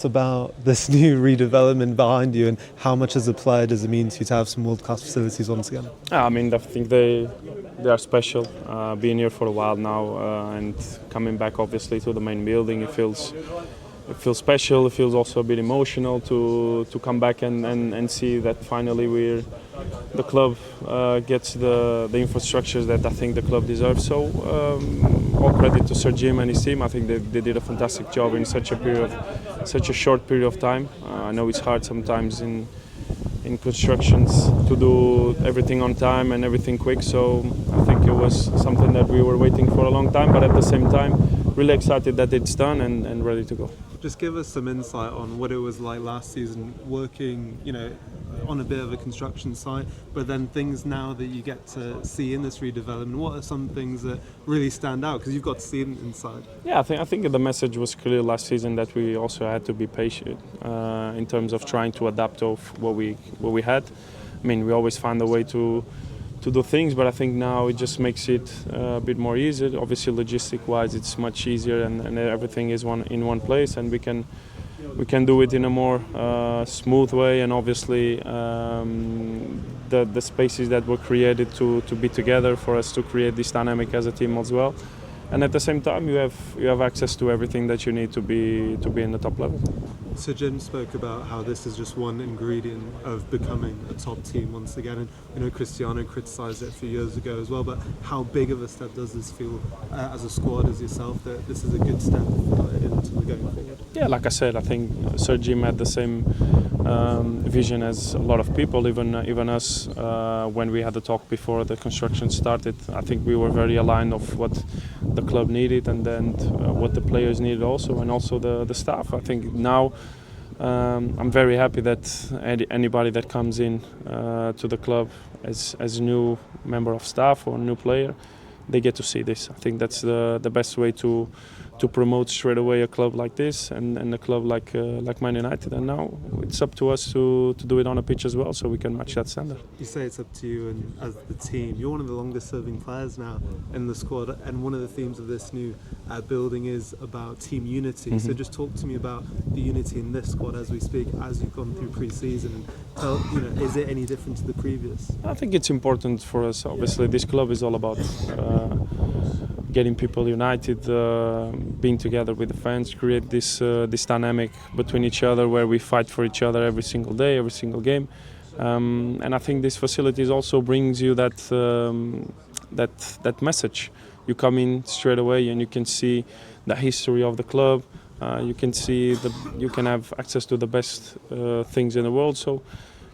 About this new redevelopment behind you and how much as a player does it mean to you to have some world-class facilities once again? I mean, I think they are special. Being here for a while now and coming back obviously to the main building, it feels special. It feels also a bit emotional to come back and see that finally the club gets the infrastructures that I think the club deserves. So all credit to Sir Jim and his team. I think they did a fantastic job in such a short period of time. I know it's hard sometimes in constructions to do everything on time and everything quick. So I think it was something that we were waiting for a long time, but at the same time, really excited that it's done and ready to go. Just give us some insight on what it was like last season working, on a bit of a construction site, but then things now that you get to see in this redevelopment. What are some things that really stand out because you've got to see it inside? Yeah, I think the message was clear last season that we also had to be patient in terms of trying to adapt of what we had. I mean, we always find a way to do things, but I think now it just makes it a bit more easier. Obviously, logistic-wise, it's much easier, and everything is in one place, and we can do it in a more smooth way. And obviously, the spaces that were created to be together for us to create this dynamic as a team as well. And at the same time, you have access to everything that you need to be in the top level. So Jim spoke about how this is just one ingredient of becoming a top team once again, and Cristiano criticised it a few years ago as well. But how big of a step does this feel as a squad, as yourself, that this is a good step into the going forward? Yeah, like I said, I think Sir Jim had the same vision as a lot of people, even us. When we had the talk before the construction started, I think we were very aligned of what the club needed and then what the players needed also, and also the staff. I think now I'm very happy that anybody that comes in to the club as a new member of staff or a new player, they get to see this. I think that's the best way to promote straight away a club like this and a club like Man United. And now it's up to us to do it on a pitch as well, so we can match that standard. You say it's up to you and as the team. You're one of the longest-serving players now in the squad, and one of the themes of this new building is about team unity. So just talk to me about the unity in this squad as we speak, as you've gone through pre-season, and tell, is it any different to the previous? I think it's important for us. Obviously, this club is all about getting people united, being together with the fans, create this dynamic between each other where we fight for each other every single day, every single game. And I think this facilities also brings you that message. You come in straight away and you can see the history of the club. You can have access to the best things in the world. So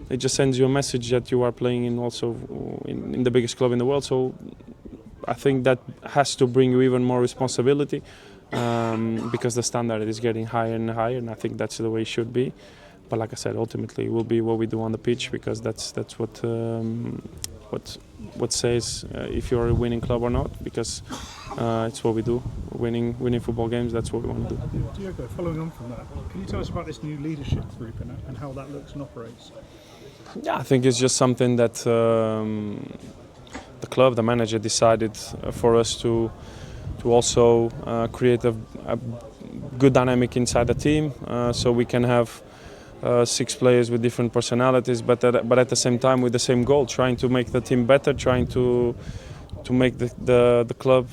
it just sends you a message that you are playing in also in the biggest club in the world. So I think that has to bring you even more responsibility because the standard is getting higher and higher, and I think that's the way it should be. But like I said, ultimately it will be what we do on the pitch, because that's what says if you're a winning club or not, because it's what we do. Winning football games, that's what we want to do. Diogo, following on from that, can you tell us about this new leadership group and how that looks and operates? Yeah, I think it's just something that the club, the manager, decided for us to also create a good dynamic inside the team, so we can have 6 players with different personalities, but at the same time with the same goal, trying to make the team better, trying to make the club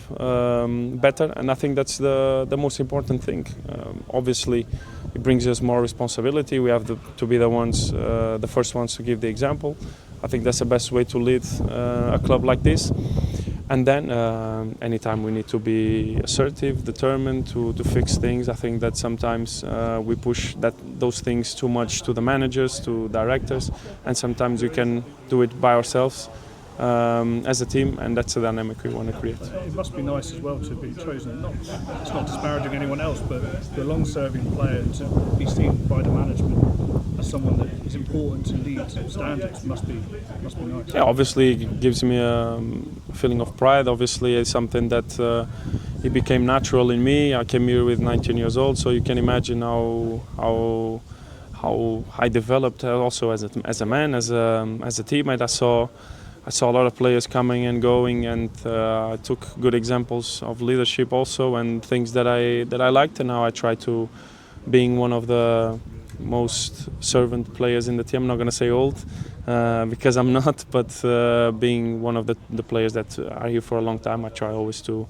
better, and I think that's the most important thing. Obviously, it brings us more responsibility. We have to be the first ones to give the example. I think that's the best way to lead a club like this. And then anytime we need to be assertive, determined to fix things. I think that sometimes we push those things too much to the managers, to directors, and sometimes we can do it by ourselves as a team, and that's the dynamic we want to create. It must be nice as well to be chosen, it's not disparaging anyone else, but the long-serving player to be seen by the management as someone that is important to lead standards must be nice. Yeah, obviously it gives me a feeling of pride. Obviously it's something that it became natural in me. I came here with 19 years old, so you can imagine how I developed also as a man, as a teammate. I saw a lot of players coming and going, and I took good examples of leadership also, and things that I liked, and now I try to being one of the most servant players in the team. I'm not going to say old because I'm not, but being one of the players that are here for a long time, I try always to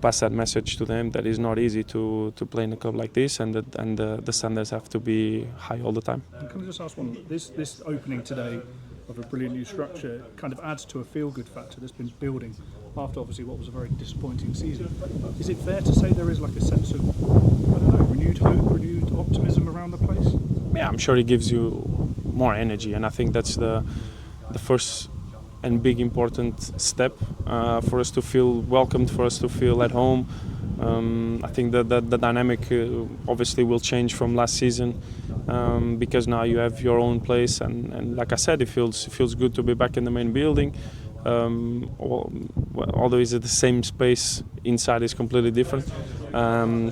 pass that message to them that it's not easy to play in a club like this, and the standards have to be high all the time. Can I just ask one? This opening today of a brilliant new structure kind of adds to a feel-good factor that's been building after obviously what was a very disappointing season. Is it fair to say there is like a sense of, I don't know, renewed hope, renewed optimism around the place? Yeah, I'm sure it gives you more energy, and I think that's the first and big important step for us to feel welcomed, for us to feel at home. I think that the dynamic obviously will change from last season because now you have your own place, and like I said, it feels good to be back in the main building. Although it's at the same space, inside is completely different.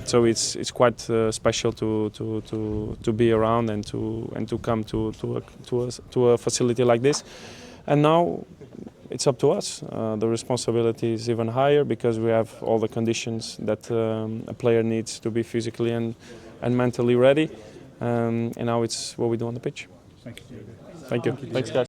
So it's quite special to be around and to come to a facility like this. And now it's up to us. The responsibility is even higher because we have all the conditions that a player needs to be physically and mentally ready. And now it's what we do on the pitch. Thank you, Diogo. Thank you. Thanks, guys.